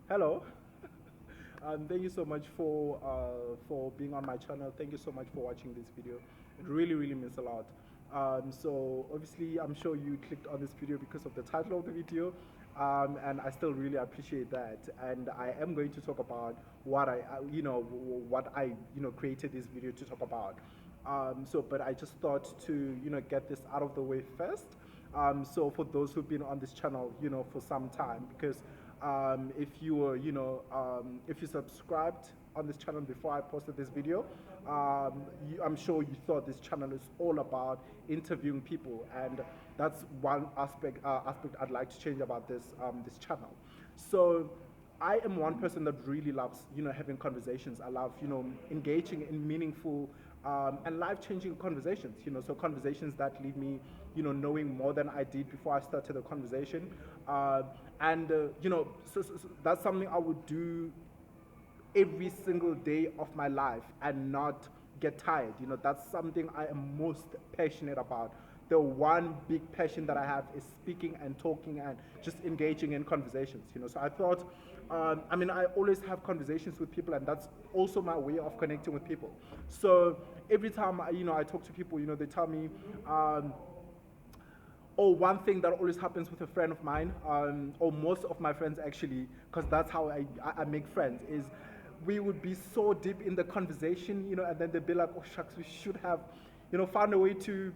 Hello. Thank you so much for being on my channel. Thank you so much for watching this video. It really means a lot. So obviously, I'm sure you clicked on this video because of the title of the video, and I still really appreciate that. And I am going to talk about what I created this video to talk about. But I just thought to get this out of the way first. So for those who've been on this channel, for some time, because if you were, if you subscribed on this channel before I posted this video, I'm sure you thought this channel is all about interviewing people, and that's one aspect I'd like to change about this channel. So I am one person that really loves, having conversations. I love, engaging in meaningful and life-changing conversations. So conversations that leave me, knowing more than I did before I started the conversation. So that's something I would do every single day of my life and not get tired. That's something I am most passionate about. The one big passion that I have is speaking and talking and just engaging in conversations. So I thought, I always have conversations with people, and that's also my way of connecting with people. So every time I talk to people, they tell me, or one thing that always happens with a friend of mine, or most of my friends actually, because that's how I make friends, is we would be so deep in the conversation, and then they'd be like, oh shucks, we should have, found a way to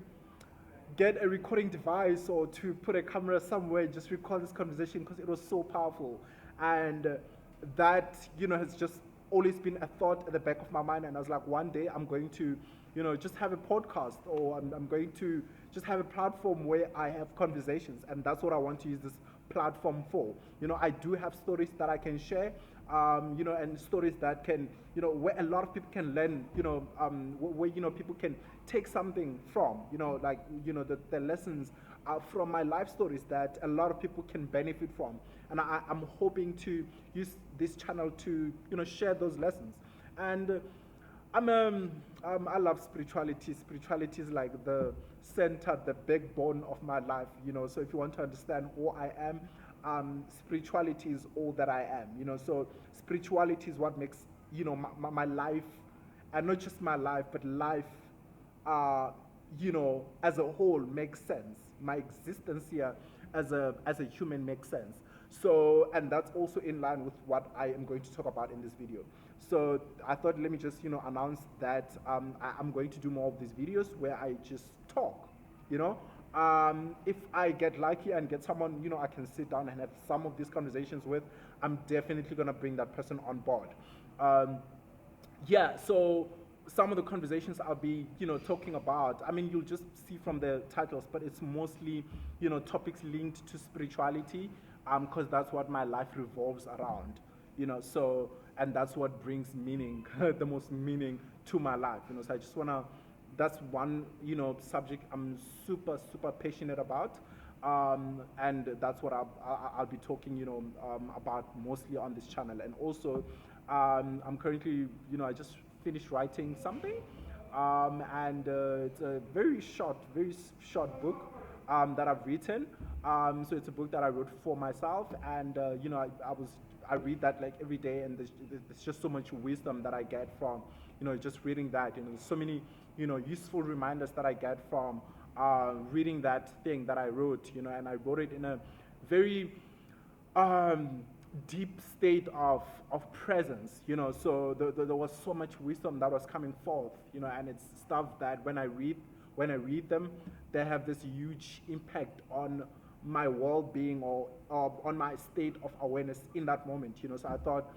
get a recording device or to put a camera somewhere, just record this conversation because it was so powerful. And that, has just always been a thought at the back of my mind. And I was like, one day I'm going to, just have a podcast, or I'm going to just have a platform where I have conversations. And that's what I want to use this platform for. I do have stories that I can share, and stories that can, where a lot of people can learn, where, people can take something from, like, the lessons from my life stories that a lot of people can benefit from. And I'm hoping to use this channel to, share those lessons. And I love spirituality. Spirituality is like the center, the backbone of my life. So if you want to understand who I am, spirituality is all that I am. So spirituality is what makes my life, and not just my life, but life, as a whole makes sense. My existence here as a human makes sense. So, and that's also in line with what I am going to talk about in this video. So I thought, let me just, announce that I'm going to do more of these videos where I just talk, you know. If I get lucky and get someone, I can sit down and have some of these conversations with, I'm definitely going to bring that person on board. Um, yeah, so some of the conversations I'll be, talking about, you'll just see from the titles, but it's mostly, topics linked to spirituality, because that's what my life revolves around, so, and that's what brings meaning, the most meaning to my life, so I just want to, that's one, subject I'm super passionate about. And that's what I'll be talking, about mostly on this channel. And also, I'm currently, I just finished writing something, and it's a very short book that I've written. So it's a book that I wrote for myself, and I read that like every day, and there's just so much wisdom that I get from, just reading that. There's so many, useful reminders that I get from reading that thing that I wrote, and I wrote it in a very um, deep state of presence, so there was so much wisdom that was coming forth, and it's stuff that when I read them, they have this huge impact on my well-being, or on my state of awareness in that moment, so I thought,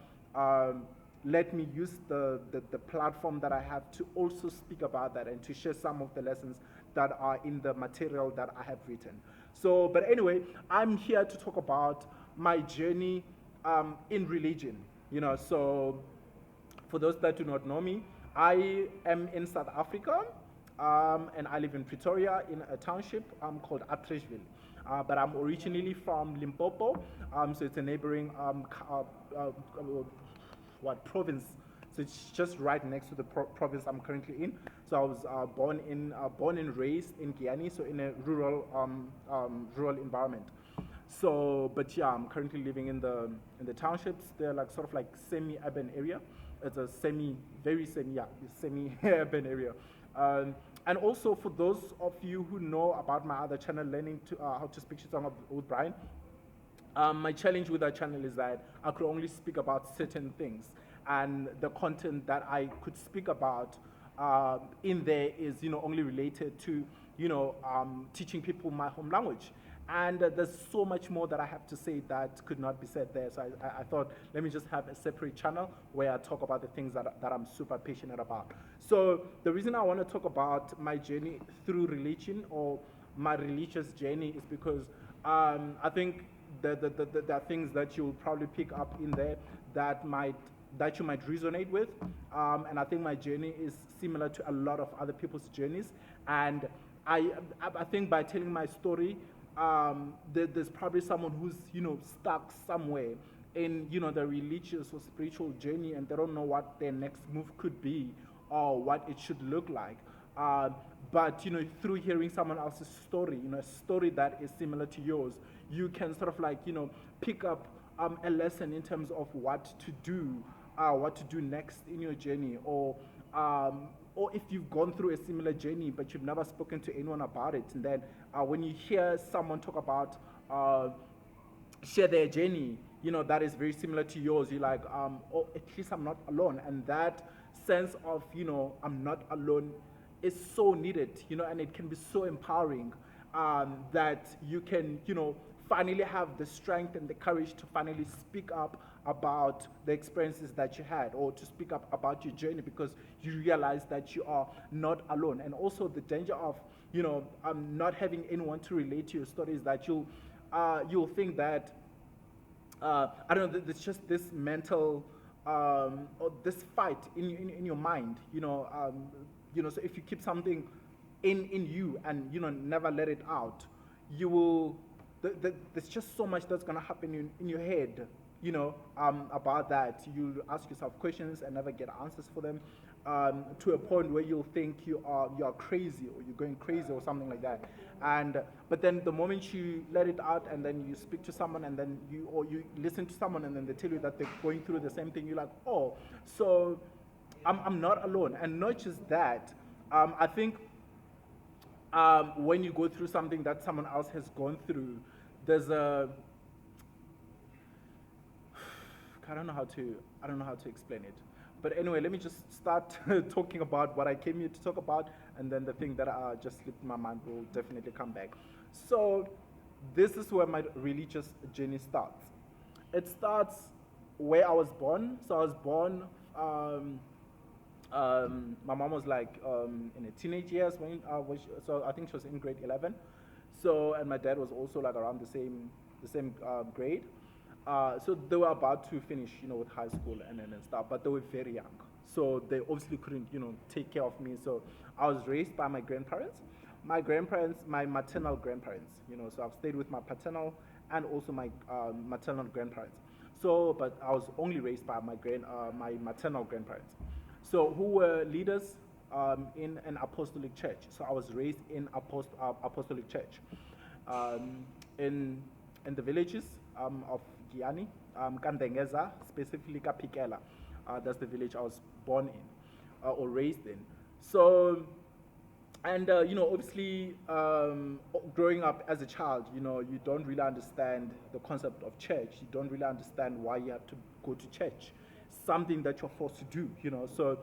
let me use the platform that I have to also speak about that and to share some of the lessons that are in the material that I have written. So, but anyway, I'm here to talk about my journey in religion. So for those that do not know me, I am in South Africa, and I live in Pretoria in a township called Atteridgeville. But I'm originally from Limpopo, so it's a neighboring province. So it's just right next to the province I'm currently in. So I was born and raised in Guyana, so in a rural environment. So, but yeah, I'm currently living in the townships. They're like sort of like semi-urban area. It's a semi-urban area. Um, and also for those of you who know about my other channel, learning to how to speak Xitsonga with Brian, my challenge with that channel is that I could only speak about certain things, and the content that I could speak about in there is, only related to, teaching people my home language. And there's so much more that I have to say that could not be said there. So I thought, let me just have a separate channel where I talk about the things that I'm super passionate about. So the reason I want to talk about my journey through religion, or my religious journey, is because I think there are things that you'll probably pick up in there that you might resonate with, and I think my journey is similar to a lot of other people's journeys, and I think by telling my story, there's probably someone who's stuck somewhere in the religious or spiritual journey, and they don't know what their next move could be or what it should look like. But through hearing someone else's story, a story that is similar to yours, you can sort of like pick up a lesson in terms of what to do next in your journey, or if you've gone through a similar journey but you've never spoken to anyone about it, and then when you hear someone talk about share their journey, that is very similar to yours, you're like, oh, at least I'm not alone. And that sense of, I'm not alone is so needed, and it can be so empowering, that you can, finally have the strength and the courage to finally speak up about the experiences that you had, or to speak up about your journey, because you realize that you are not alone. And also the danger of, not having anyone to relate to your story is that you'll think that, I don't know, there's just this mental, or this fight in your mind, so if you keep something in you and, never let it out, you will, there's just so much that's going to happen in your head, about that. You ask yourself questions and never get answers for them, to a point where you'll think you're crazy, or you're going crazy, or something like that. But then the moment you let it out, and then you speak to someone, and then you listen to someone, and then they tell you that they're going through the same thing, you're like, oh, so I'm not alone. And not just that, I think when you go through something that someone else has gone through, there's I don't know how to explain it. But anyway, let me just start talking about what I came here to talk about, and then the thing that just slipped my mind will definitely come back. So this is where my religious journey starts. It starts where I was born. So I was born. My mom was like in her teenage years when so I think she was in grade 11. So, and my dad was also like around the same grade. So they were about to finish, with high school and stuff, but they were very young. So they obviously couldn't, take care of me. So I was raised by my grandparents. My maternal grandparents, so I've stayed with my paternal and also my maternal grandparents. So, but I was only raised by my maternal grandparents. So who were leaders in an apostolic church. So I was raised in apostolic church in the villages of Giani, Kandengeza, specifically Kapikela. That's the village I was born in, or raised in. So, and obviously, growing up as a child, you don't really understand the concept of church. You don't really understand why you have to go to church, something that you're forced to do. So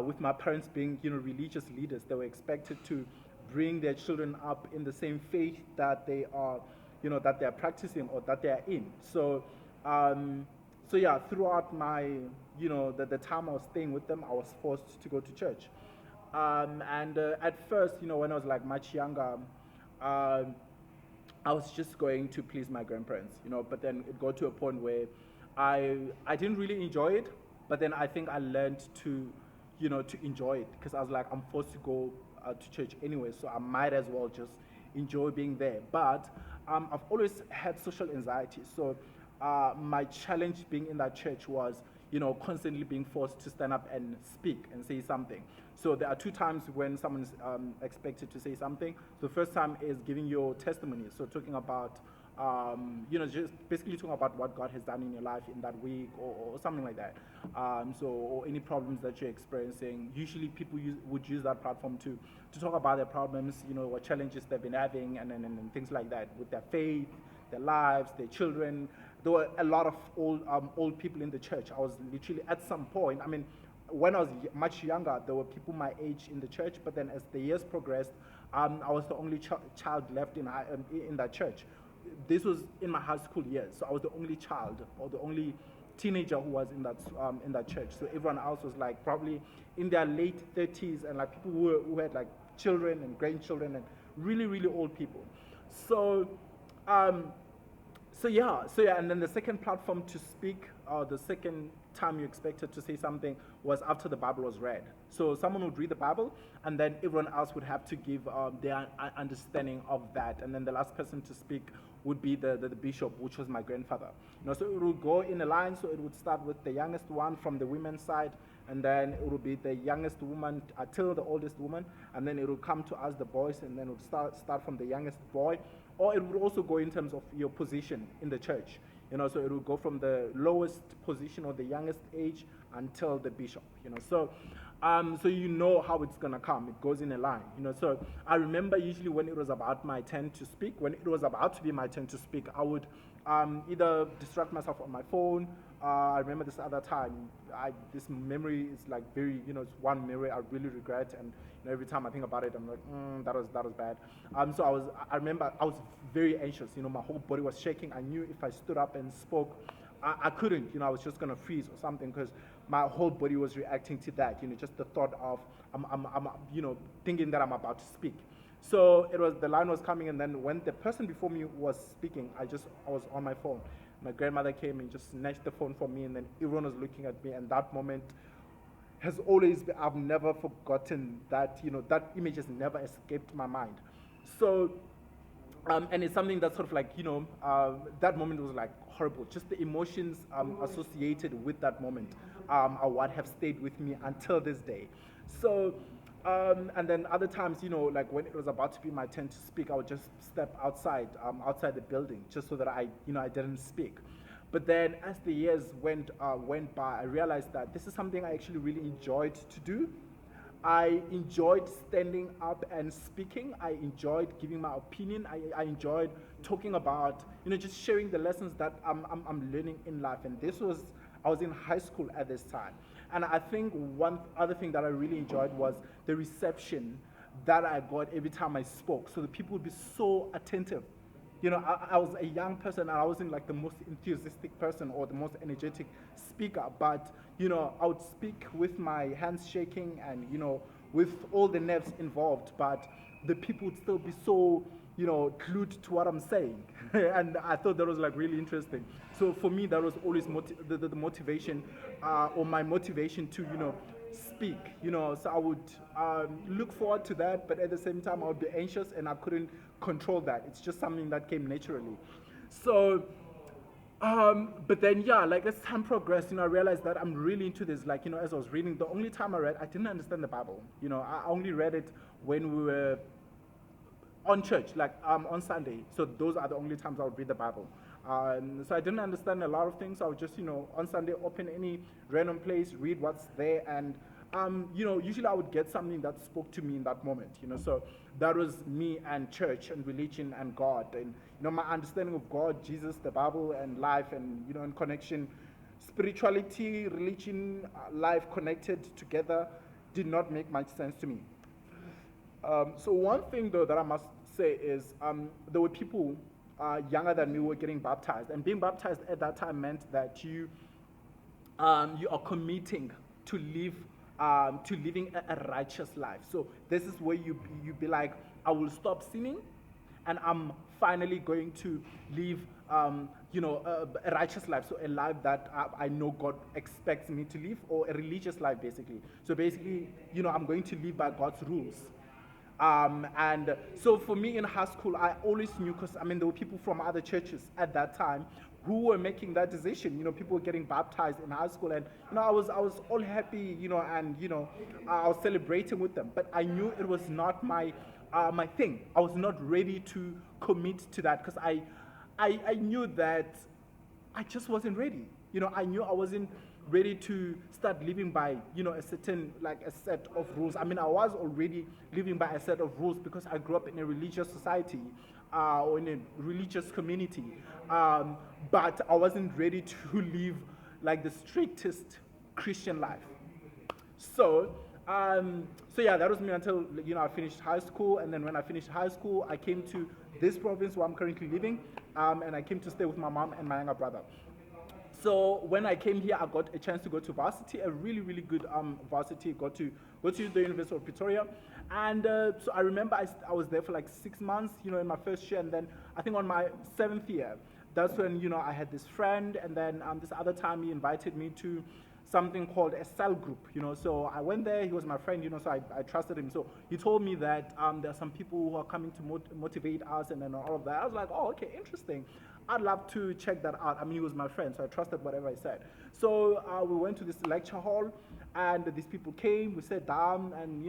with my parents being religious leaders, they were expected to bring their children up in the same faith that they are that they are practicing or that they are in. So so yeah, throughout my the time I was staying with them, I was forced to go to church. And at first, when I was like much younger, I was just going to please my grandparents, but then it got to a point where I didn't really enjoy it, but then I think I learned to to enjoy it, because I was like, I'm forced to go to church anyway, so I might as well just enjoy being there. But I've always had social anxiety, so my challenge being in that church was constantly being forced to stand up and speak and say something. So there are two times when someone's expected to say something. The first time is giving your testimony, so talking about just basically talking about what God has done in your life in that week or something like that. Or any problems that you're experiencing. Usually people would use that platform to talk about their problems, what challenges they've been having and things like that with their faith, their lives, their children. There were a lot of old people in the church. I was literally at some point, I mean, when I was much younger, there were people my age in the church, but then as the years progressed, I was the only child left in that church. This was in my high school years, so I was the only child or the only teenager who was in that church. So everyone else was like probably in their late 30s, and like people who had like children and grandchildren and really really old people. So and then the second platform to speak, the second time you expected to say something was after the Bible was read. So someone would read the Bible, and then everyone else would have to give their understanding of that. And then the last person to speak would be the bishop, which was my grandfather. So it would go in a line. So it would start with the youngest one from the women's side, and then it would be the youngest woman until the oldest woman, and then it would come to us, the boys, and then it would start from the youngest boy. Or it would also go in terms of your position in the church. So it would go from the lowest position or the youngest age until the bishop. So how it's gonna come. It goes in a line. So I remember usually when it was about my turn to speak, when it was about to be my turn to speak, I would either distract myself on my phone. I remember this other time. This memory is like very, it's one memory I really regret, and every time I think about it, I'm like, that was bad. I remember I was very anxious. My whole body was shaking. I knew if I stood up and spoke, I couldn't. I was just gonna freeze or something because my whole body was reacting to that. Just the thought of I'm thinking that I'm about to speak. So the line was coming, and then when the person before me was speaking, I was on my phone. My grandmother came and just snatched the phone from me, and then everyone was looking at me, and that moment has always been, I've never forgotten that, that image has never escaped my mind. So, and it's something that sort of like, that moment was like horrible. Just the emotions associated with that moment are what have stayed with me until this day. So, and then other times, like when it was about to be my turn to speak, I would just step outside the building just so that I didn't speak. But then as the years went by, I realized that this is something I actually really enjoyed to do. I enjoyed standing up and speaking. I enjoyed giving my opinion. I enjoyed talking about, just sharing the lessons that I'm learning in life. And I was in high school at this time. And I think one other thing that I really enjoyed was the reception that I got every time I spoke. So the people would be so attentive. I was a young person, and I wasn't like the most enthusiastic person or the most energetic speaker, but, I would speak with my hands shaking and, with all the nerves involved, but the people would still be so, glued to what I'm saying. And I thought that was like really interesting. So for me, that was always the motivation, or my motivation to, speak, so I would look forward to that, but at the same time I would be anxious and I couldn't control that. It's just something that came naturally. So, but then like as time progressed, I realized that I'm really into this. Like, as I was reading, the only time I didn't understand the Bible. I only read it when we were on church, like on Sunday. So those are the only times I would read the Bible. So I didn't understand a lot of things. I would just, on Sunday, open any random place, read what's there, and usually I would get something that spoke to me in that moment. So that was me and church and religion and God, and my understanding of God, Jesus, the Bible, and life, and and connection, spirituality, religion, life connected together did not make much sense to me. So one thing though that I must say is there were people younger than me who were getting baptized, and being baptized at that time meant that you are committing to living a righteous life. So this is where you be like, I will stop sinning, and I'm finally going to live a righteous life, so a life that I know God expects me to live, or a religious life basically. So basically, I'm going to live by God's rules. And so for me in high school, I always knew, because there were people from other churches at that time who were making that decision. People were getting baptized in high school, and I was all happy, and I was celebrating with them. But I knew it was not my thing. I was not ready to commit to that, because I knew that I just wasn't ready. I knew I wasn't ready to start living by, a certain, like a set of rules. I mean, I was already living by a set of rules because I grew up in a religious society, or in a religious community. But I wasn't ready to live like the strictest Christian life. So, so yeah, that was me until I finished high school, and then when I finished high school, I came to this province where I'm currently living, and I came to stay with my mom and my younger brother. So when I came here, I got a chance to go to varsity, a really really good varsity. Got to go to the University of Pretoria, and so I remember I was there for like 6 months, in my first year, and then I think on my 7th year, that's when I had this friend, and then this other time he invited me to something called a cell group. So I went there. He was my friend. So I trusted him. So he told me that there are some people who are coming to motivate us, and then all of that. I was like, oh, okay, interesting. I'd love to check that out. I mean, he was my friend, so I trusted whatever he said. So we went to this lecture hall, and these people came. We sat down, and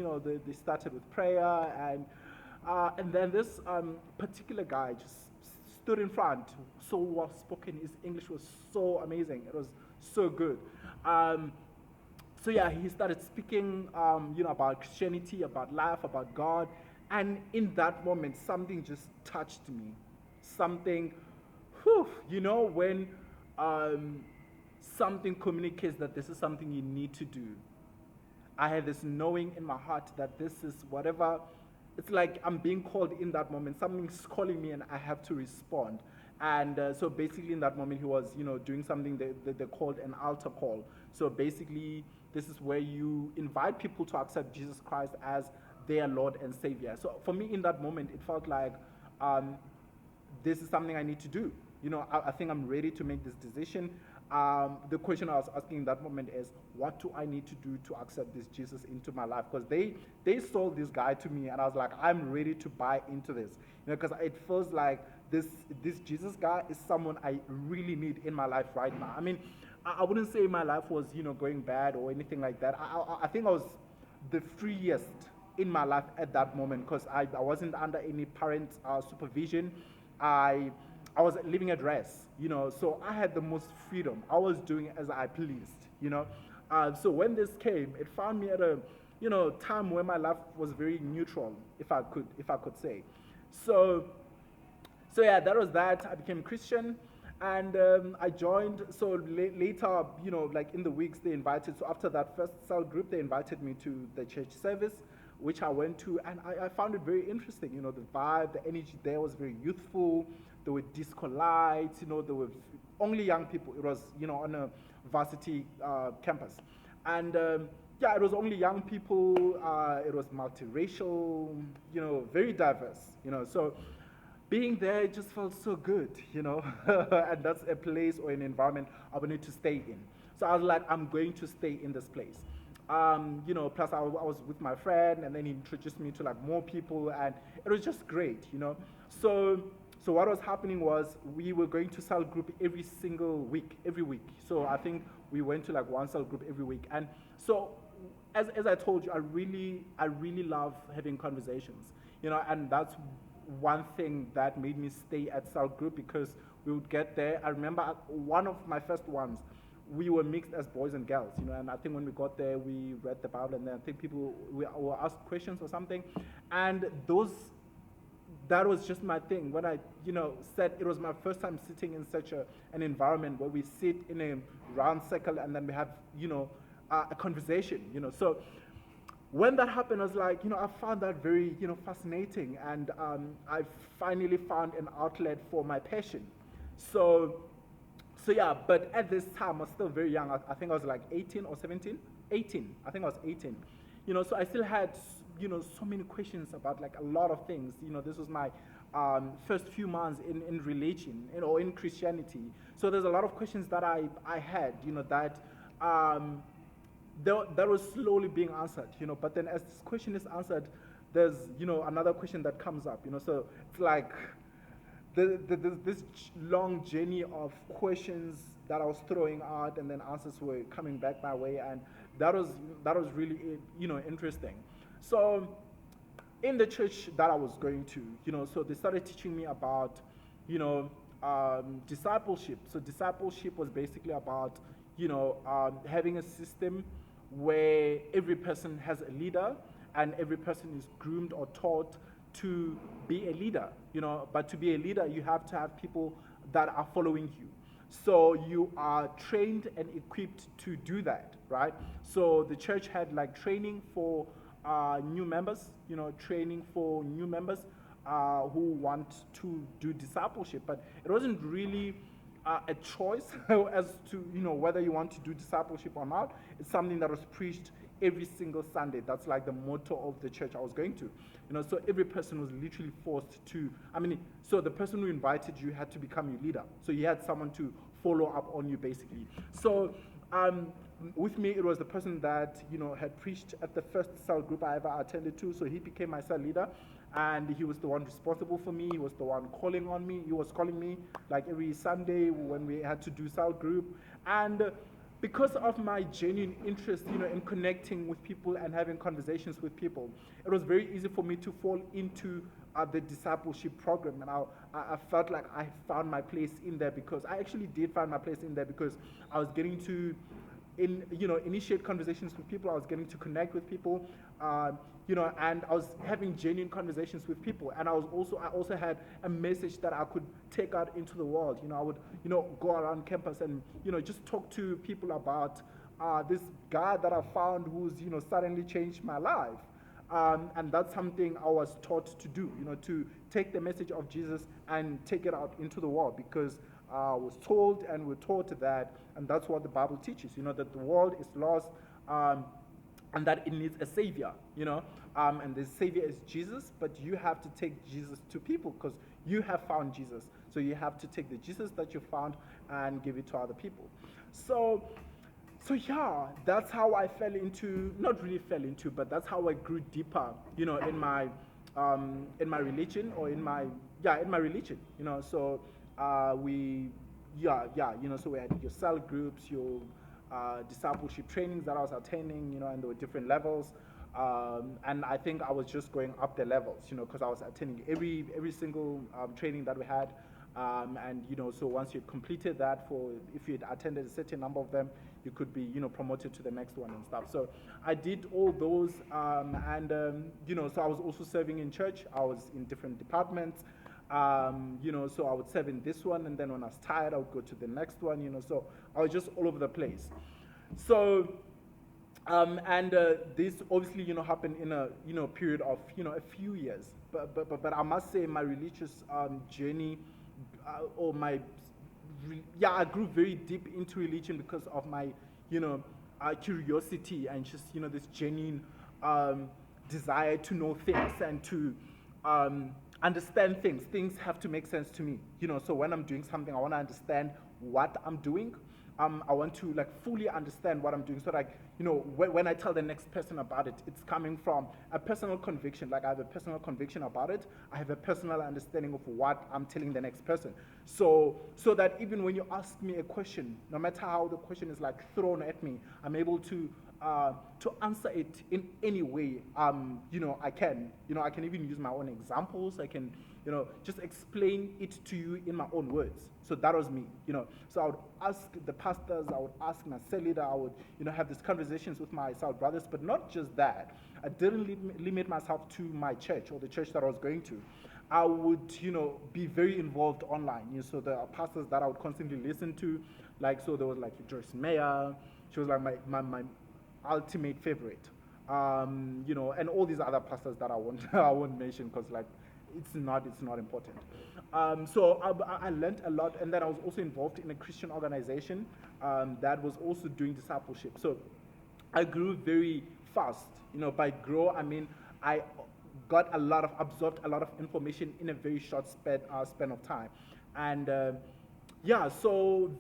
they started with prayer, and then this particular guy just stood in front, so well spoken. His English was so amazing. It was so good. Um, so yeah, he started speaking, about Christianity, about life, about God, and in that moment, something just touched me. Something, whew, when something communicates that this is something you need to do. I had this knowing in my heart that this is whatever. It's like I'm being called in that moment. Something's calling me, and I have to respond. And so basically, in that moment, he was, doing something they called an altar call. So basically, this is where you invite people to accept Jesus Christ as their Lord and Savior. So for me, in that moment, it felt like um, this is something I need to do. I think I'm ready to make this decision. The question I was asking in that moment is, what do I need to do to accept this Jesus into my life? Because they sold this guy to me, and I was like, I'm ready to buy into this. Because it feels like this Jesus guy is someone I really need in my life right now. I mean, I wouldn't say my life was going bad or anything like that. I think I was the freest in my life at that moment because I wasn't under any parent supervision. I was living at rest, so I had the most freedom. I was doing as I pleased. So when this came, it found me at a, time where my life was very neutral, if I could say. So, so yeah, that was that. I became Christian, and I joined. So later, like in the weeks, they invited. So after that first cell group, they invited me to the church service, which I went to, and I found it very interesting. The vibe, the energy there was very youthful. There were disco lights. There were only young people. It was, on a varsity campus, and yeah, it was only young people. It was multiracial. Very diverse. So being there, it just felt so good. And that's a place or an environment I wanted to stay in. So I was like, I'm going to stay in this place. Plus I was with my friend, and then he introduced me to like more people, and it was just great. So what was happening was we were going to cell group every single week, every week. So I think we went to like one cell group every week. And so as I told you, I really love having conversations, and that's one thing that made me stay at cell group because we would get there. I remember one of my first ones, we were mixed as boys and girls, and I think when we got there, we read the Bible, and then I think people were asked questions or something, and that was just my thing. When I, said it was my first time sitting in such an environment where we sit in a round circle and then we have, a conversation, So when that happened, I was like, I found that very, fascinating, and I finally found an outlet for my passion. So, so yeah, but at this time, I was still very young. I think I was like 18 or 17. 18. I think I was 18. So I still had, so many questions about like a lot of things. This was my first few months in religion, or in Christianity. So there's a lot of questions that I had, that that was slowly being answered, But then as this question is answered, there's, another question that comes up, So it's like this long journey of questions that I was throwing out, and then answers were coming back my way, and that was really, interesting. So in the church that I was going to, so they started teaching me about, discipleship. So discipleship was basically about, having a system where every person has a leader and every person is groomed or taught to be a leader. But to be a leader, you have to have people that are following you. So you are trained and equipped to do that, right? So the church had like training for new members, training for new members who want to do discipleship. But it wasn't really a choice as to whether you want to do discipleship or not. It's something that was preached every single Sunday. That's like the motto of the church I was going to. So every person was literally forced to. So the person who invited you had to become your leader. So you had someone to follow up on you, basically. So with me, it was the person that had preached at the first cell group I ever attended to. So he became my cell leader, and he was the one responsible for me. He was the one calling on me. He was calling me like every Sunday when we had to do cell group. And because of my genuine interest, in connecting with people and having conversations with people, it was very easy for me to fall into the discipleship program. And I felt like I found my place in there, because I actually did find my place in there, because I was getting to initiate conversations with people. I was getting to connect with people, and I was having genuine conversations with people. And I also had a message that I could take out into the world. I would, go around campus and, just talk to people about this guy that I found who's, suddenly changed my life. And that's something I was taught to do, to take the message of Jesus and take it out into the world, because I was told and we're taught that, and that's what the Bible teaches, that the world is lost, and that it needs a savior, and the savior is Jesus, but you have to take Jesus to people because you have found Jesus. So you have to take the Jesus that you found and give it to other people. So yeah, that's how I fell into, not really fell into, but that's how I grew deeper, in my religion, or in my religion, So so we had your cell groups, your discipleship trainings that I was attending, and there were different levels. And I think I was just going up the levels, because I was attending every single training that we had. And so once you completed that, if you had attended a certain number of them, you could be promoted to the next one and stuff. So I did all those, and so I was also serving in church. I was in different departments, so I would serve in this one, and then when I was tired, I would go to the next one. So I was just all over the place. So and this obviously happened in a period of a few years, but I must say my religious journey, I grew very deep into religion because of my curiosity and just this genuine desire to know things and to understand things. Things have to make sense to me, so when I'm doing something, I want to understand what I'm doing. I want to fully understand what I'm doing, so when I tell the next person about it, it's coming from a personal conviction. I have a personal conviction about it. I have a personal understanding of what I'm telling the next person. So that even when you ask me a question, no matter how the question is thrown at me, I'm able to answer it in any way I can. I can even use my own examples. I can just explain it to you in my own words. So that was me, So I would ask the pastors, I would ask my cell leader, I would, have these conversations with my cell brothers, but not just that. I didn't limit myself to my church or the church that I was going to. I would, be very involved online. So the pastors that I would constantly listen to, so there was Joyce Meyer. She was my ultimate favorite. And all these other pastors that I won't mention because it's not important. So I learned a lot, and then I was also involved in a Christian organization that was also doing discipleship. So I grew very fast. By grow, I mean I absorbed a lot of information in a very short span of time. And so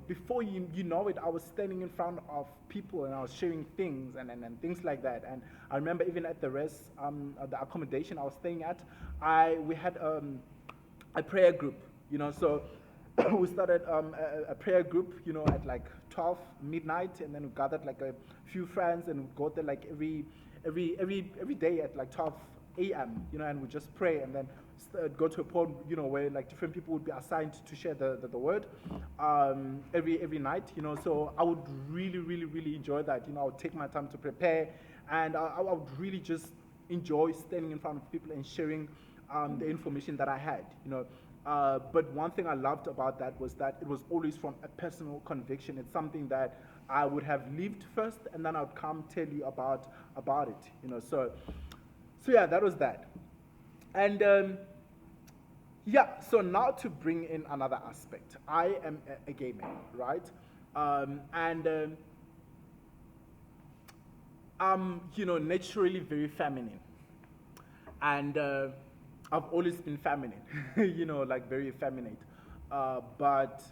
before you know it, I was standing in front of people and I was sharing things and things like that. And I remember even at the the accommodation I was staying at, we had a prayer group. So we started a prayer group, at 12 midnight, and then we gathered a few friends and we go there every day at 12 a.m. And we just pray, and then got to a point, where like different people would be assigned to share the word every night, So I would really, really, really enjoy that. I would take my time to prepare, and I would really just enjoy standing in front of people and sharing the information that I had, But one thing I loved about that was that it was always from a personal conviction. It's something that I would have lived first, and then I would come tell you about it, So yeah, that was that. And yeah, so now to bring in another aspect, I am a gay man, right? And I'm, naturally very feminine, and I've always been feminine, like very effeminate. But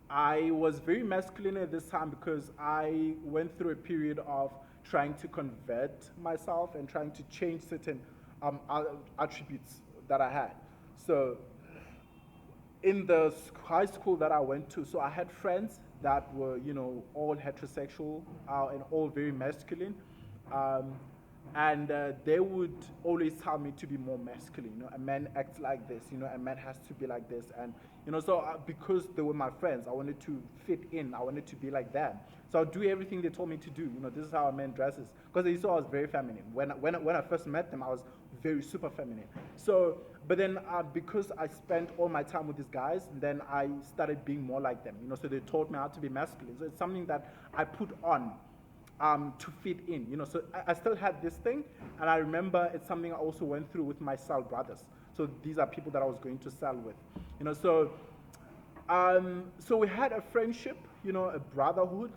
I was very masculine at this time because I went through a period of trying to convert myself and trying to change certain attributes that I had. So in the high school that I went to, so I had friends that were, all heterosexual and all very masculine. Um, and they would always tell me to be more masculine. A man acts like this. A man has to be like this. And so because they were my friends, I wanted to fit in. I wanted to be like them. So I'll do everything they told me to do. This is how a man dresses. Because they saw I was very feminine. When I first met them, I was very super feminine. So, but then because I spent all my time with these guys, then I started being more like them. So they taught me how to be masculine. So it's something that I put on to fit in, So I still had this thing, and I remember it's something I also went through with my cell brothers. So these are people that I was going to cell with, So we had a friendship, a brotherhood.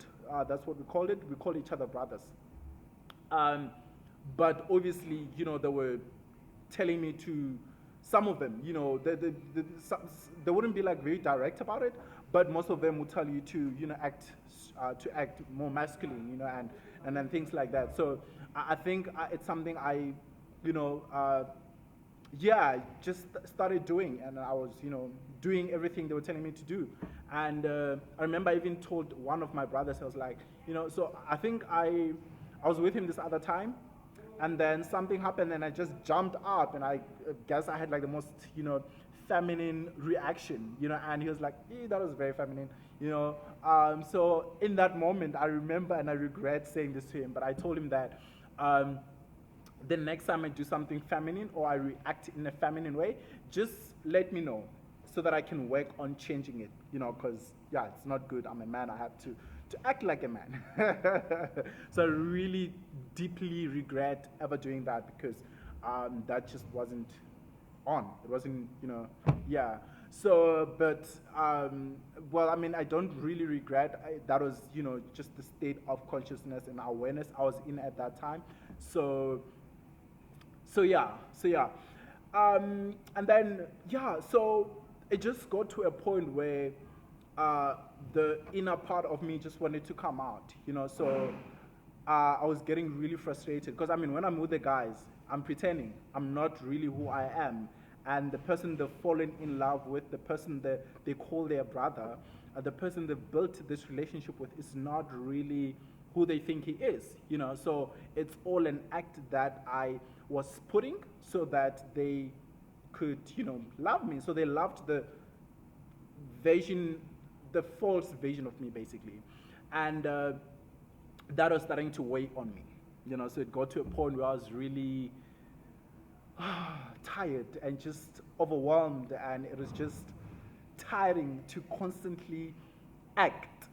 That's what we called it. We called each other brothers. But obviously, they were telling me to, some of them, they wouldn't be like very direct about it, but most of them would tell you to, act more masculine, and then things like that. So I think it's something I, yeah, just started doing, and I was, doing everything they were telling me to do. And I remember I even told one of my brothers, I was like, so I think I was with him this other time, and then something happened, and I just jumped up, and I guess I had like the most, feminine reaction, and he was like, that was very feminine, So in that moment, I remember and I regret saying this to him, but I told him that the next time I do something feminine or I react in a feminine way, just let me know so that I can work on changing it, because, yeah, it's not good. I'm a man. I have to act like a man. So I really deeply regret ever doing that because that just wasn't on. It wasn't, yeah. So, but, well, I mean, I don't really regret. That was, just the state of consciousness and awareness I was in at that time. So yeah. And then, yeah, so it just got to a point where the inner part of me just wanted to come out, So I was getting really frustrated because, I mean, when I'm with the guys, I'm pretending. I'm not really who I am. And the person they've fallen in love with, the person that they call their brother, the person they've built this relationship with is not really who they think he is, So it's all an act that I was putting so that they could, love me. So they loved the version, the false version of me, basically. And that was starting to weigh on me, So it got to a point where I was really tired and just overwhelmed, and it was just tiring to constantly act,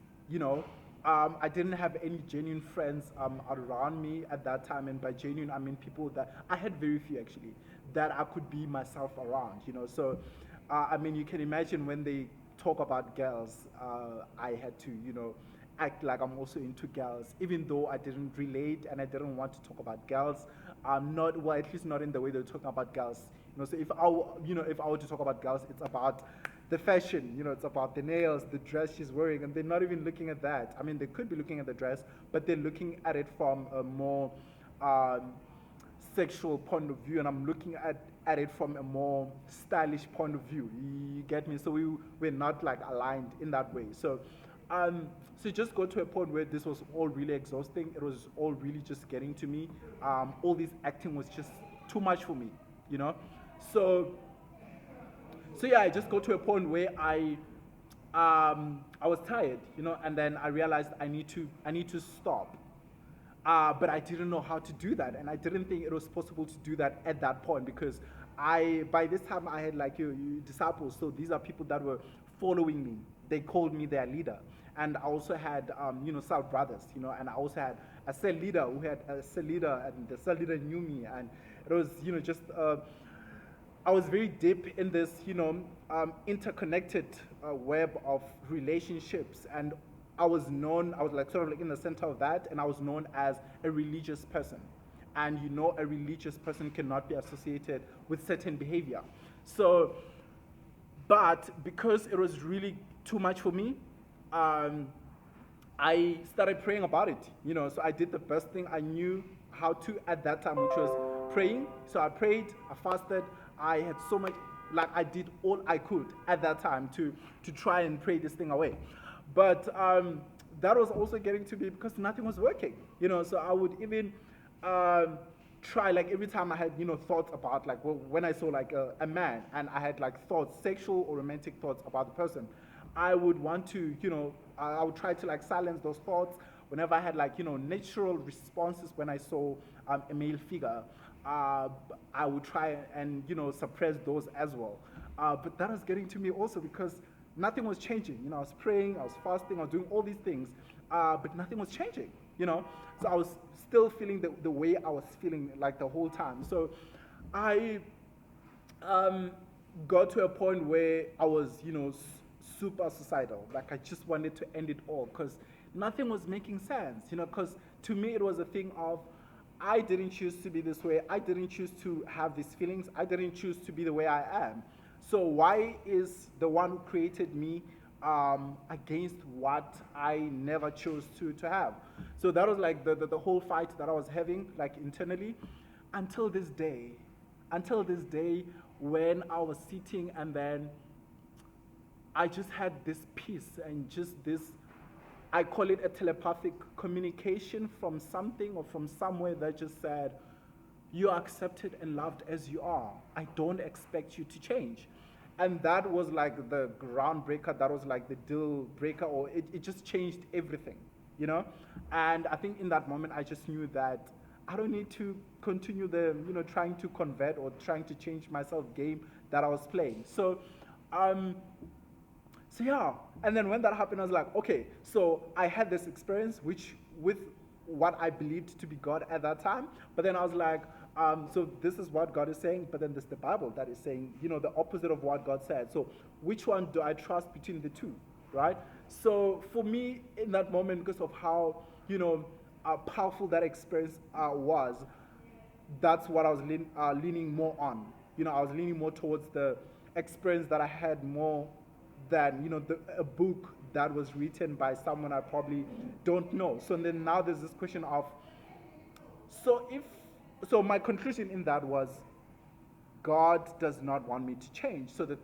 I didn't have any genuine friends around me at that time, and by genuine I mean people that I had very few actually that I could be myself around, So I mean, you can imagine when they talk about girls, I had to, act like I'm also into girls, even though I didn't relate and I didn't want to talk about girls. Not, well, at least not in the way they're talking about girls. So if I were to talk about girls, it's about the fashion, it's about the nails, the dress she's wearing, and they're not even looking at that. I mean, they could be looking at the dress, but they're looking at it from a more sexual point of view, and I'm looking at it from a more stylish point of view. You get me? So we're not like aligned in that way. So it just got to a point where this was all really exhausting. It was all really just getting to me. All this acting was just too much for me, So so yeah, I just got to a point where I was tired, and then I realized I need to stop. But I didn't know how to do that, and I didn't think it was possible to do that at that point because by this time, I had like you disciples. So these are people that were following me. They called me their leader, and I also had cell brothers, and I also had a cell leader who had a cell leader, and the cell leader knew me, and it was just. I was very deep in this, interconnected web of relationships, and I was like sort of like in the center of that, and I was known as a religious person. And a religious person cannot be associated with certain behavior. So, but because it was really too much for me, I started praying about it, So I did the best thing I knew how to at that time, which was praying. So I prayed, I fasted, I had so much, like I did all I could at that time to try and pray this thing away. But that was also getting to me because nothing was working, So I would even try, like every time I had, thoughts about, like, well, when I saw like a man and I had like thoughts, sexual or romantic thoughts about the person, I would want to, I would try to like silence those thoughts. Whenever I had like, natural responses when I saw a male figure, I would try and, suppress those as well. But that was getting to me also because nothing was changing. I was praying, I was fasting, I was doing all these things, but nothing was changing, So I was still feeling the way I was feeling like the whole time. So I got to a point where I was, super suicidal. Like I just wanted to end it all because nothing was making sense, because to me it was a thing of I didn't choose to be this way. I didn't choose to have these feelings. I didn't choose to be the way I am. So why is the one who created me against what I never chose to have? So that was like the whole fight that I was having, like internally, until this day. Until this day when I was sitting and then I just had this peace and just this, I call it a telepathic communication from something or from somewhere that just said, you are accepted and loved as you are. I don't expect you to change. And that was like the groundbreaker, that was like the deal breaker, or it just changed everything, And I think in that moment, I just knew that I don't need to continue the, trying to convert or trying to change myself game that I was playing. So yeah, and then when that happened, I was like, okay, so I had this experience which with what I believed to be God at that time, but then I was like, so this is what God is saying, but then there's the Bible that is saying, the opposite of what God said. So which one do I trust between the two, right? So for me, in that moment, because of how, powerful that experience was, that's what I was leaning more on. I was leaning more towards the experience that I had more than, a book that was written by someone I probably don't know. So then now there's this question of, so my conclusion in that was, God does not want me to change. So the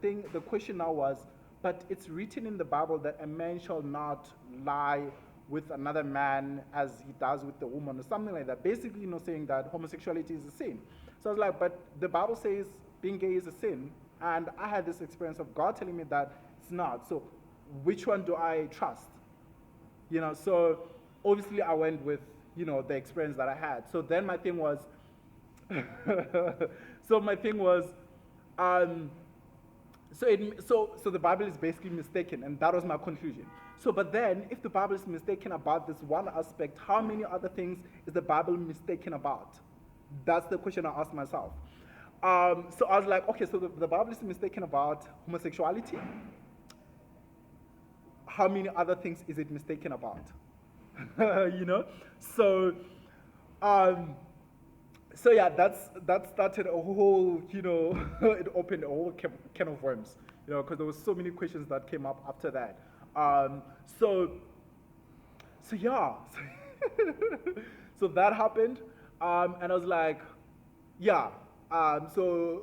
question now was, but it's written in the Bible that a man shall not lie with another man as he does with the woman or something like that. Basically, saying that homosexuality is a sin. So I was like, but the Bible says being gay is a sin. And I had this experience of God telling me that it's not. So which one do I trust? So obviously I went with, the experience that I had. So then my thing was, so the Bible is basically mistaken, and that was my conclusion. So, but then, if the Bible is mistaken about this one aspect, how many other things is the Bible mistaken about? That's the question I asked myself. So I was like, okay, so the Bible is mistaken about homosexuality. How many other things is it mistaken about? So, so yeah, that started a whole, it opened a whole can of worms, because there was so many questions that came up after that. So yeah, so that happened, and I was like, yeah. So,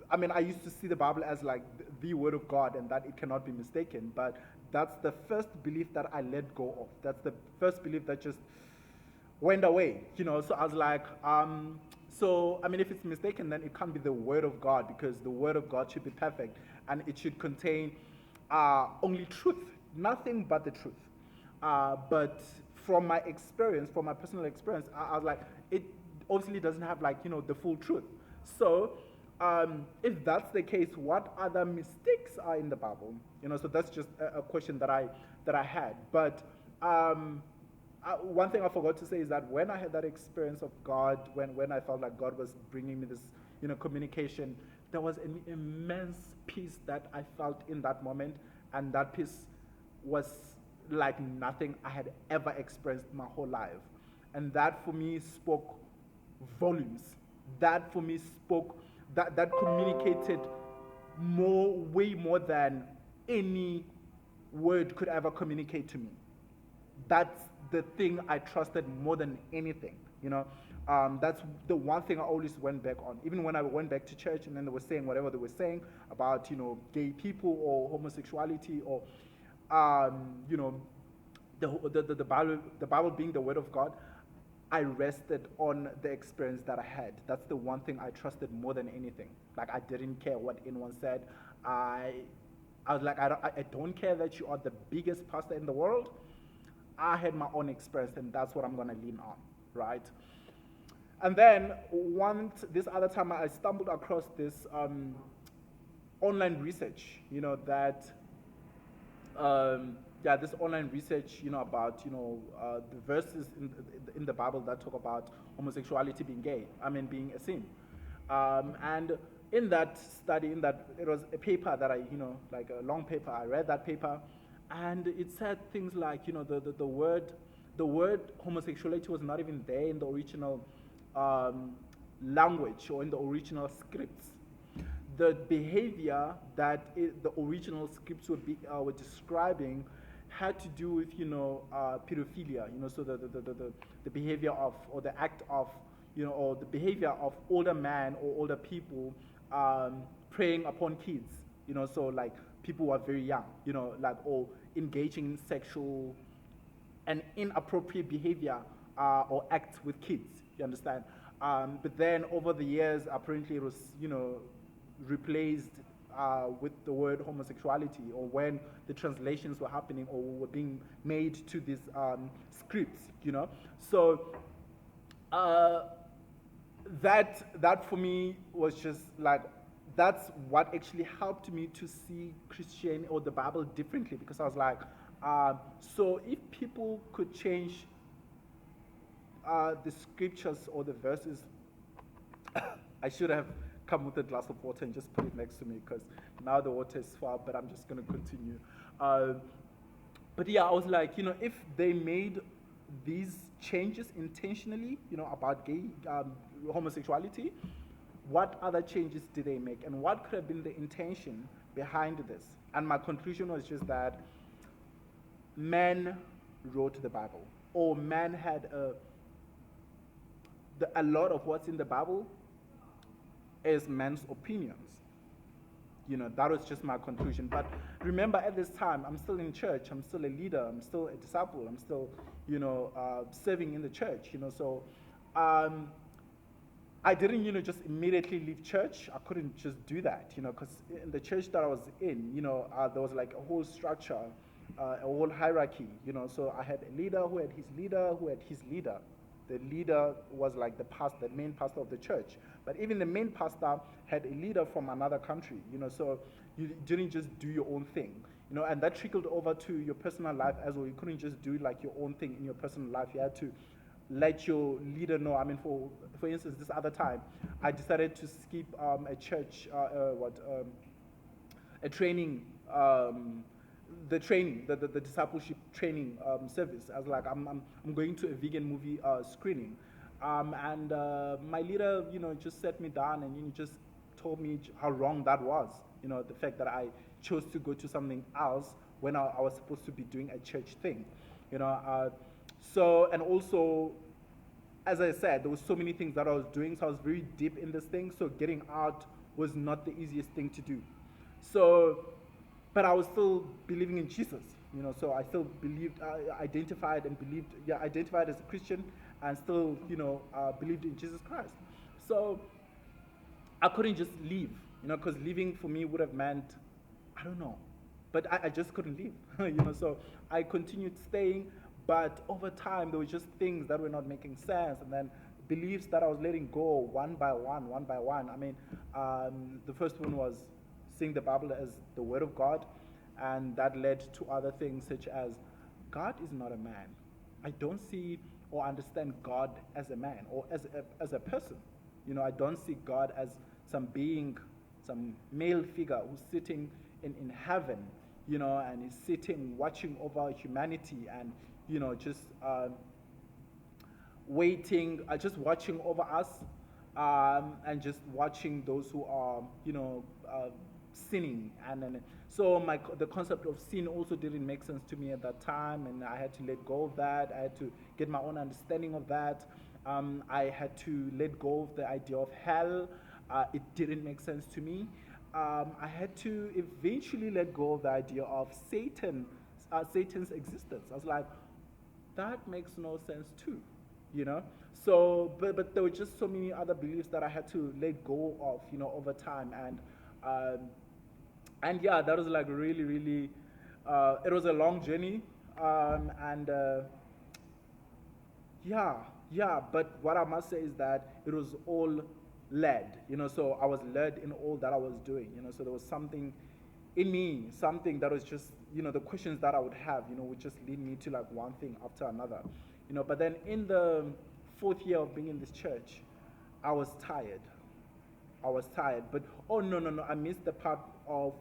I mean, I used to see the Bible as like the Word of God, and that it cannot be mistaken. But that's the first belief that I let go of. That's the first belief that just went away, So I was like, so I mean, if it's mistaken, then it can't be the Word of God, because the Word of God should be perfect. and it should contain only truth, nothing but the truth. But from my experience, from my personal experience, I was like, it obviously doesn't have like the full truth. So if that's the case, what other mistakes are in the Bible? So that's just a question that I had. But one thing I forgot to say is that when I had that experience of God, when I felt like God was bringing me this, communication, there was an immense peace that I felt in that moment, and that peace was like nothing I had ever experienced my whole life, and that for me spoke volumes. That for me spoke that communicated way more than any word could ever communicate to me. That's the thing I trusted more than anything. That's the one thing I always went back on. Even when I went back to church and then they were saying whatever they were saying about, gay people or homosexuality or, the Bible being the word of God, I rested on the experience that I had. That's the one thing I trusted more than anything. Like, I didn't care what anyone said. I was like, I don't care that you are the biggest pastor in the world. I had my own experience, and that's what I'm going to lean on, right? And then this other time, I stumbled across this online research, this online research, about, the verses in the Bible that talk about homosexuality being a sin. And in that study, it was a paper that like a long paper, I read that paper, and it said things like, the word homosexuality was not even there in the original language or in the original scripts. The behavior that the original scripts were describing had to do with pedophilia, so the behavior of, or the act of, or the behavior of older men or older people preying upon kids, so like people who are very young, or engaging in sexual and inappropriate behavior or acts with kids, you understand? But then over the years, apparently it was, replaced with the word homosexuality, or when the translations were happening or were being made to these scripts, So that for me was just like, that's what actually helped me to see Christian or the Bible differently, because I was like, so if people could change the scriptures or the verses, I should have come with a glass of water and just put it next to me, because now the water is far, but I'm just going to continue. But yeah, I was like, if they made these changes intentionally, about homosexuality, what other changes did they make? And what could have been the intention behind this? And my conclusion was just that men wrote the Bible, or man had a lot of what's in the Bible is man's opinions. That was just my conclusion. But remember, at this time, I'm still in church, I'm still a leader, I'm still a disciple, I'm still, serving in the church, So I didn't, just immediately leave church. I couldn't just do that, because in the church that I was in, there was like a whole structure, a whole hierarchy, So I had a leader who had his leader who had his leader. The leader was like the main pastor of the church. But even the main pastor had a leader from another country, So you didn't just do your own thing, And that trickled over to your personal life as well. You couldn't just do like your own thing in your personal life. You had to let your leader know. I mean, for instance, this other time, I decided to skip a church, a training, the discipleship training service. I was like, I'm going to a vegan movie screening, and my leader, just sat me down and just told me how wrong that was. The fact that I chose to go to something else when I was supposed to be doing a church thing, So, and also, as I said, there was so many things that I was doing, so I was very deep in this thing, so getting out was not the easiest thing to do. So, but I was still believing in Jesus, so I still believed, identified as a Christian, and still, believed in Jesus Christ. So I couldn't just leave, because leaving for me would have meant I don't know. But I just couldn't leave, so I continued staying, but over time, there were just things that were not making sense, and then beliefs that I was letting go one by one, one by one. I mean, the first one was seeing the Bible as the Word of God, and that led to other things such as God is not a man. I don't see or understand God as a man or as a person. I don't see God as some being, some male figure who's sitting in heaven, and he's sitting watching over humanity and, just waiting, just watching over us, and just watching those who are, sinning. And so the concept of sin also didn't make sense to me at that time, and I had to let go of that. I had to get my own understanding of that. I had to let go of the idea of hell. It didn't make sense to me. I had to eventually let go of the idea of Satan's existence. I was like, that makes no sense too, you know. So, but there were just so many other beliefs that I had to let go of, over time, and yeah, that was like really, really. It was a long journey, and yeah, yeah. But what I must say is that it was all led, So I was led in all that I was doing, So there was something in me, something that was just, the questions that I would have, would just lead me to like one thing after another, But then in the fourth year of being in this church, I was tired. But oh no, no, no, I missed the part of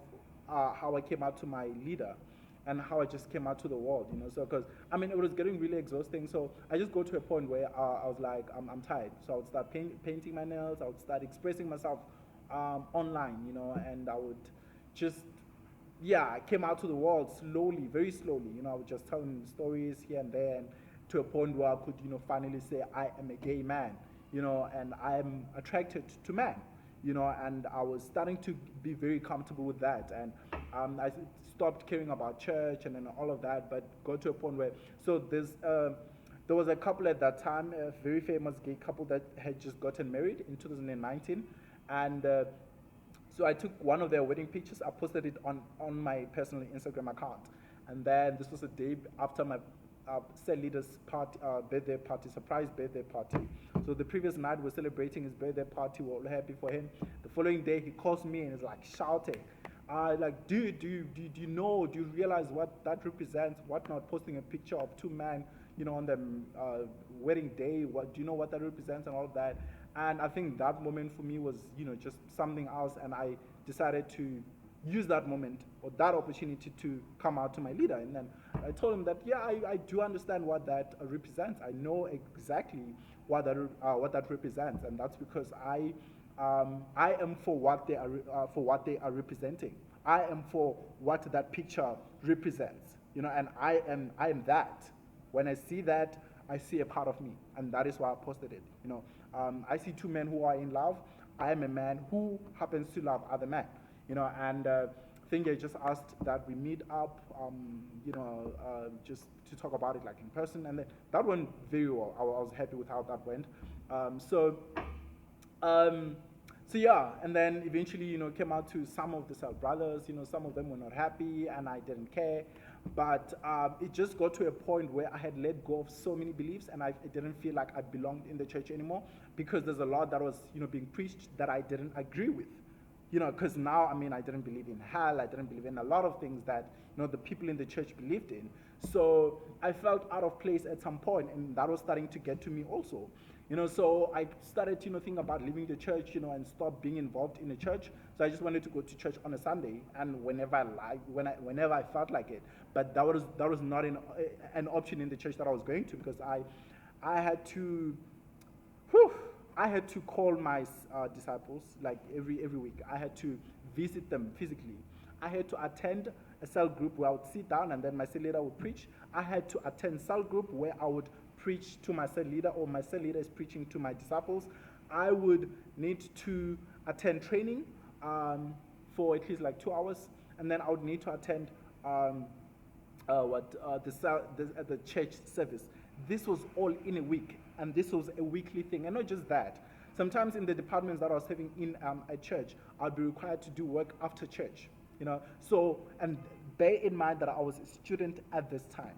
how I came out to my leader and how I just came out to the world, So because I mean it was getting really exhausting, so I just go to a point where I was like, I'm tired. So I would start painting my nails. I would start expressing myself online, and I would just I came out to the world slowly, very slowly. I would just tell them stories here and there, and to a point where I could, finally say I am a gay man, and I am attracted to men, and I was starting to be very comfortable with that, and I stopped caring about church and then all of that, but got to a point where, so there was a couple at that time, a very famous gay couple that had just gotten married in 2019, and so I took one of their wedding pictures. I posted it on my personal Instagram account. And then this was a day after my cell leader's birthday party, surprise birthday party. So the previous night we were celebrating his birthday party. We were all happy for him. The following day he calls me and is like shouting, like, dude, do you realize what that represents? Whatnot, posting a picture of two men, on the wedding day. Do you know what that represents and all of that? And I think that moment for me was, just something else. And I decided to use that moment or that opportunity to come out to my leader. And then I told him that, yeah, I do understand what that represents. I know exactly what that represents. And that's because I am for what they are representing. I am for what that picture represents, and I am that. When I see that, I see a part of me, and that is why I posted it. I see two men who are in love. I am a man who happens to love other men, and I think I just asked that we meet up, just to talk about it like in person, and that went very well. I was happy with how that went. So yeah, and then eventually, came out to some of the cell brothers. Some of them were not happy, and I didn't care. But it just got to a point where I had let go of so many beliefs, and I didn't feel like I belonged in the church anymore, because there's a lot that was, being preached that I didn't agree with. Because now, I mean, I didn't believe in hell. I didn't believe in a lot of things that, the people in the church believed in. So I felt out of place at some point, and that was starting to get to me also. So I started, think about leaving the church, and stop being involved in the church. So I just wanted to go to church on a Sunday, and whenever I felt like it. But that was not an option in the church that I was going to, because I had to call my disciples like every week. I had to visit them physically. I had to attend a cell group where I would sit down and then my cell leader would preach. I had to attend cell group where I would preach to my cell leader, or my cell leader is preaching to my disciples. I would need to attend training for at least like 2 hours, and then I would need to attend the church service. This was all in a week, and this was a weekly thing. And not just that, sometimes in the departments that I was having in a church, I'd be required to do work after church. So, and bear in mind that I was a student at this time,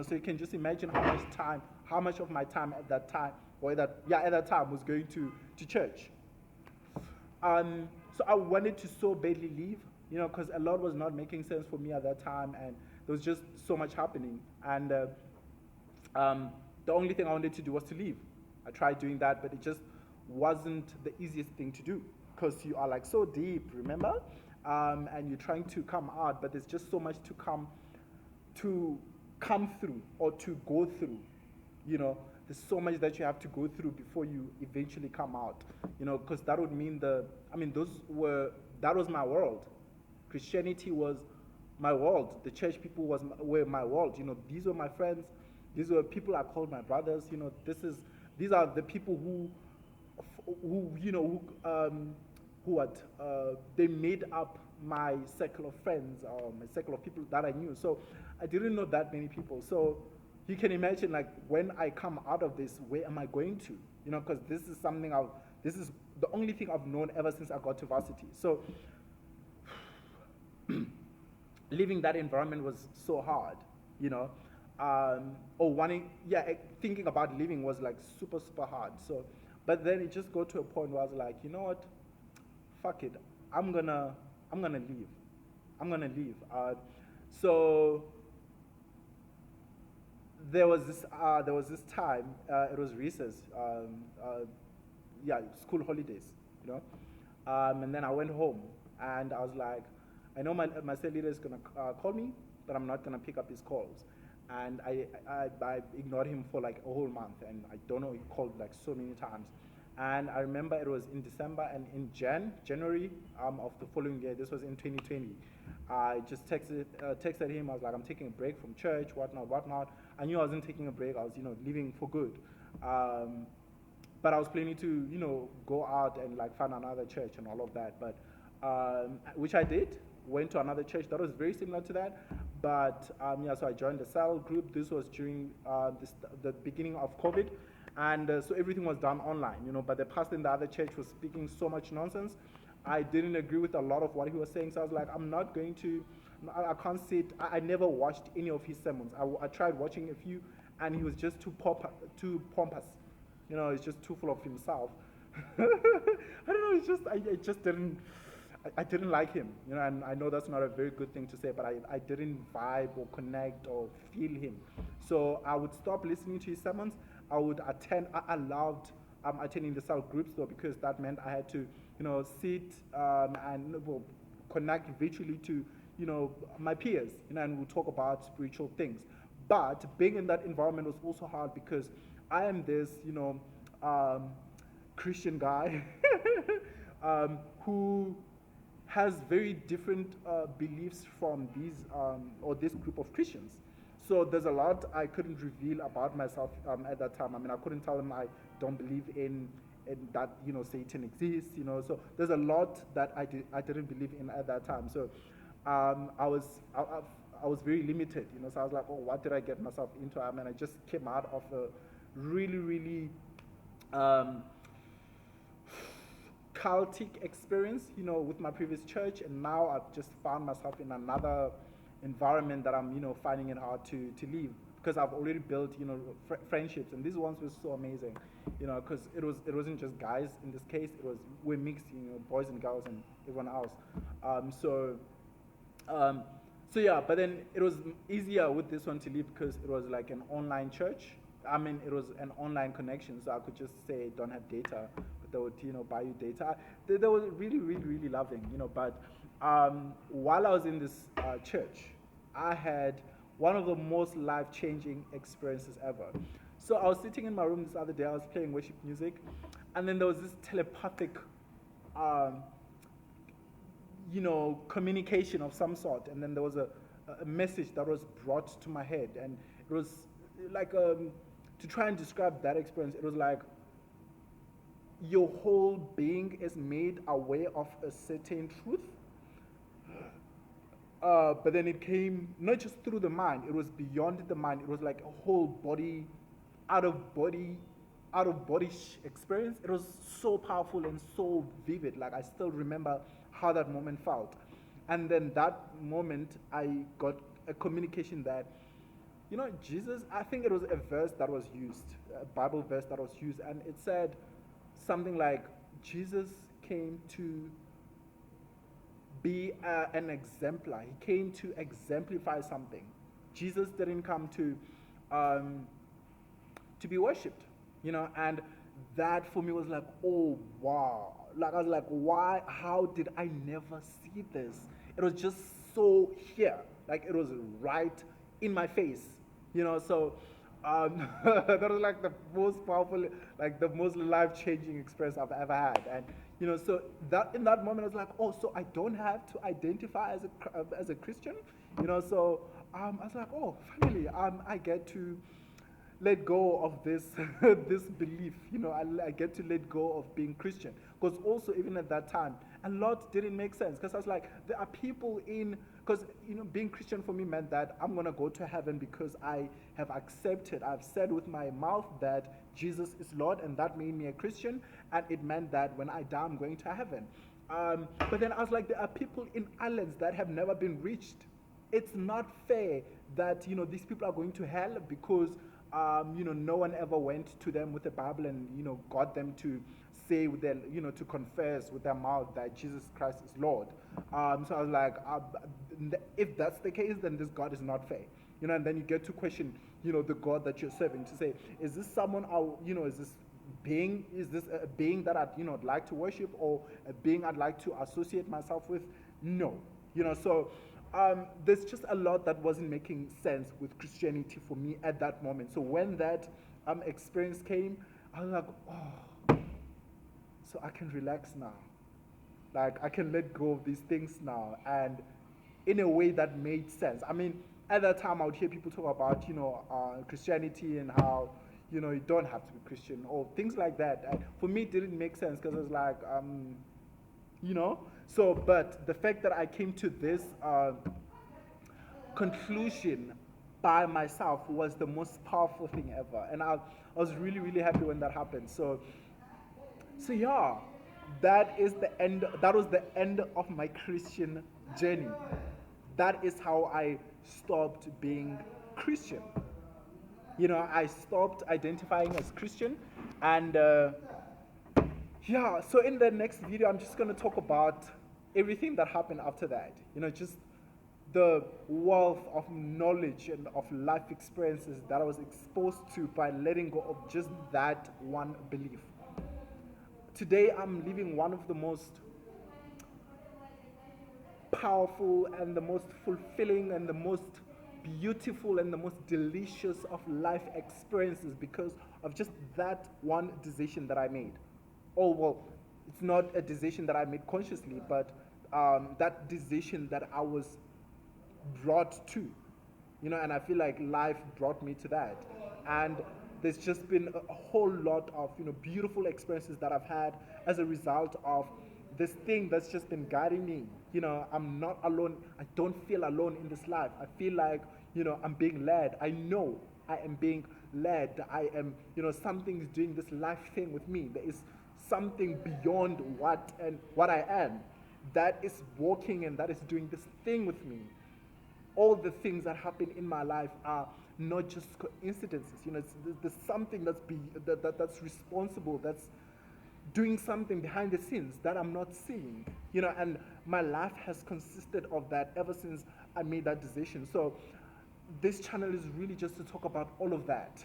so you can just imagine how much of my time at that time, or at that time was going to church. So I wanted to so badly leave, because a lot was not making sense for me at that time, and there was just so much happening. And the only thing I wanted to do was to leave. I tried doing that, but it just wasn't the easiest thing to do, because you are like so deep, remember? And you're trying to come out, but there's just so much to come through or to go through. There's so much that you have to go through before you eventually come out. Because that would mean that was my world. Christianity was my world. The church people were my world. These were my friends. These were people I called my brothers. These are the people they made up my circle of friends, or my circle of people that I knew. So I didn't know that many people. So you can imagine, like, when I come out of this, where am I going to? Because this is the only thing I've known ever since I got to varsity. So leaving that environment was so hard, thinking about leaving was like super, super hard. So, but then it just got to a point where I was like, you know what, fuck it, I'm gonna leave. So there was this time, it was recess, school holidays, and then I went home, and I was like, I know my cell leader is gonna call me, but I'm not gonna pick up his calls. And I ignored him for like a whole month, and I don't know, he called like so many times. And I remember it was in December, and in January of the following year, this was in 2020, I just texted him. I was like, I'm taking a break from church, whatnot. I knew I wasn't taking a break. I was, leaving for good. But I was planning to, go out and like find another church and all of that. But which I did. Went to another church that was very similar to that. But so I joined the cell group. This was during the beginning of COVID. And so everything was done online, but the pastor in the other church was speaking so much nonsense. I didn't agree with a lot of what he was saying, so I was like, I'm not going to, I can't sit. I never watched any of his sermons. I tried watching a few, and he was just too pompous. He's just too full of himself. I don't know, I didn't like him, and I know that's not a very good thing to say, but I didn't vibe or connect or feel him. So I would stop listening to his sermons. I would attend. I loved attending the cell groups, though, because that meant I had to, sit and connect virtually to, my peers, and we'll talk about spiritual things. But being in that environment was also hard, because I am this, Christian guy who has very different beliefs from this group of Christians. So there's a lot I couldn't reveal about myself at that time. I mean, I couldn't tell them I don't believe in that, Satan exists, So there's a lot that I didn't believe in at that time. So I was very limited, So I was like, oh, what did I get myself into? I mean, I just came out of a really, really Cultic experience, with my previous church, and now I've just found myself in another environment that I'm, finding it hard to leave, because I've already built, friendships, and these ones were so amazing, because it wasn't just guys in this case. We're mixed, boys and girls and everyone else. So yeah, but then it was easier with this one to leave, because it was like an online church. I mean, it was an online connection, so I could just say don't have data, but they would, buy you data. They were really, really, really loving, But while I was in this church, I had one of the most life-changing experiences ever. So I was sitting in my room this other day. I was playing worship music, and then there was this telepathic, communication of some sort, and then there was a message that was brought to my head, and it was like, to try and describe that experience, it was like your whole being is made aware of a certain truth, but then it came not just through the mind, it was beyond the mind. It was like a whole body, out of body experience. It was so powerful and so vivid. Like, I still remember how that moment felt. And then that moment, I got a communication that, Jesus, I think it was a verse that was used, a Bible verse that was used, and it said something like, Jesus came to be an exemplar. He came to exemplify something. Jesus didn't come um, to be worshipped, and that for me was like, oh wow. Like I was like, why? How did I never see this? It was just so here, like it was right in my face, So that was like the most powerful, like the most life-changing experience I've ever had, and so that in that moment I was like, oh, so I don't have to identify as a Christian, So I was like, oh, finally, I get to let go of this this belief. I get to let go of being Christian, because also even at that time a lot didn't make sense, because I was like, there are people in, because being Christian for me meant that I'm going to go to heaven because I have accepted, I've said with my mouth that Jesus is Lord, and that made me a Christian, and it meant that when I die I'm going to heaven. But then I was like, there are people in islands that have never been reached. It's not fair that these people are going to hell because no one ever went to them with the Bible and got them to say with their to confess with their mouth that Jesus Christ is Lord. So I was like, if that's the case, then this God is not fair. And then you get to question the God that you're serving, to say, is this someone is this a being that I'd like to worship, or a being I'd like to associate myself with? No. So there's just a lot that wasn't making sense with Christianity for me at that moment. So when that experience came, I was like, oh, so I can relax now. Like I can let go of these things now, and in a way that made sense. I mean, at that time I would hear people talk about Christianity and how you don't have to be Christian or things like that. And for me, it didn't make sense, because it was like So, but the fact that I came to this conclusion by myself was the most powerful thing ever, and I was really really happy when that happened. So yeah, that is the end. That was the end of my Christian journey. That is how I stopped being Christian. I stopped identifying as Christian, and yeah. So in the next video, I'm just gonna talk about everything that happened after that. Just the wealth of knowledge and of life experiences that I was exposed to by letting go of just that one belief. Today, I'm living one of the most powerful and the most fulfilling and the most beautiful and the most delicious of life experiences because of just that one decision that I made. Oh, well, it's not a decision that I made consciously, but that decision that I was brought to, and I feel like life brought me to that. And there's just been a whole lot of, beautiful experiences that I've had as a result of this thing that's just been guiding me. I'm not alone. I don't feel alone in this life. I feel like, I'm being led. I know I am being led. I am, something is doing this life thing with me. There is something beyond what I am that is walking and that is doing this thing with me. All the things that happen in my life are not just coincidences. There's something that's responsible, that's doing something behind the scenes that I'm not seeing. And my life has consisted of that ever since I made that decision. So this channel is really just to talk about all of that.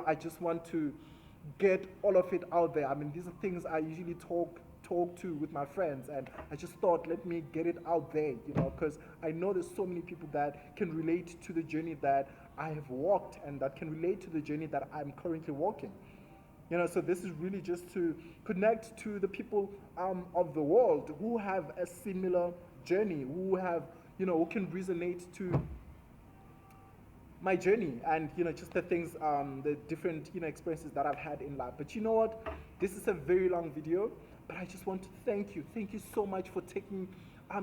I just want to get all of it out there. I mean, these are things I usually talk to with my friends, and I just thought, let me get it out there, because I know there's so many people that can relate to the journey that I have walked and that can relate to the journey that I'm currently walking. So this is really just to connect to the people of the world who have a similar journey, who have, who can resonate to my journey, and just the things, the different experiences that I've had in life. But you know what? This is a very long video, but I just want to thank you. Thank you so much for taking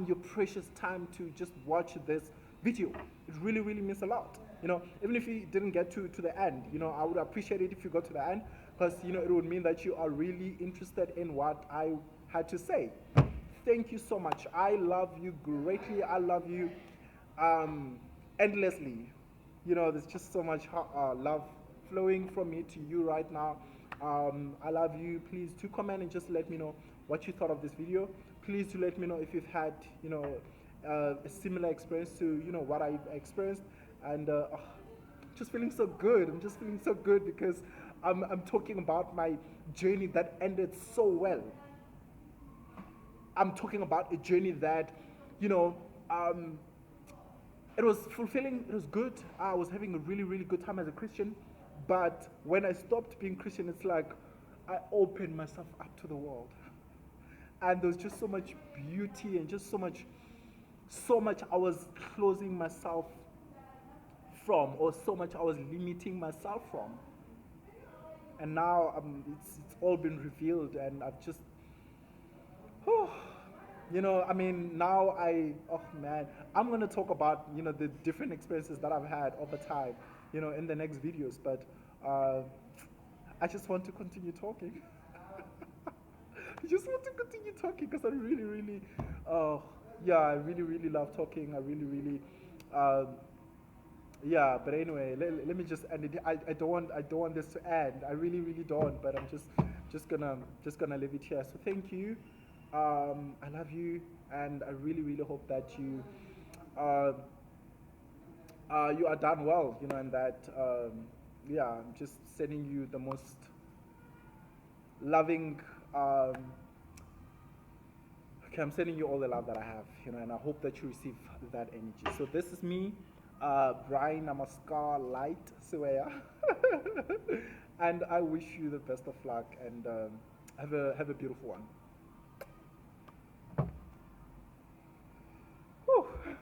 your precious time to just watch this video. It really, really means a lot. Even if you didn't get to the end, I would appreciate it if you got to the end, because it would mean that you are really interested in what I had to say. thank you so much. I love you greatly. I love you um, endlessly. You know, there's just so much love flowing from me to you right now. I love you. Please do comment and just let me know what you thought of this video. Please do let me know if you've had, a similar experience to, what I experienced. And just feeling so good. I'm just feeling so good because I'm talking about my journey that ended so well. I'm talking about a journey that, you know, um, it was fulfilling, it was good. I was having a really, really good time as a Christian. But when I stopped being Christian, it's like I opened myself up to the world. And there was just so much beauty and just so much I was closing myself from, or so much I was limiting myself from. And now it's all been revealed, and I've just, oh, I mean, now oh man, I'm going to talk about, the different experiences that I've had over time, in the next videos. But I just want to continue talking. I just want to continue talking because I really, really, yeah, I really, really love talking. I really, really, um, yeah. But anyway, let me just end it. I don't want this to end. I really, really don't. But I'm just gonna leave it here. So thank you. I love you, and I really, really hope that uh, you are done well. And that, yeah, I'm just sending you the most loving. Okay, I'm sending you all the love that I have, and I hope that you receive that energy. So this is me, Brian Namaskar Light Sweya, and I wish you the best of luck, and have a beautiful one.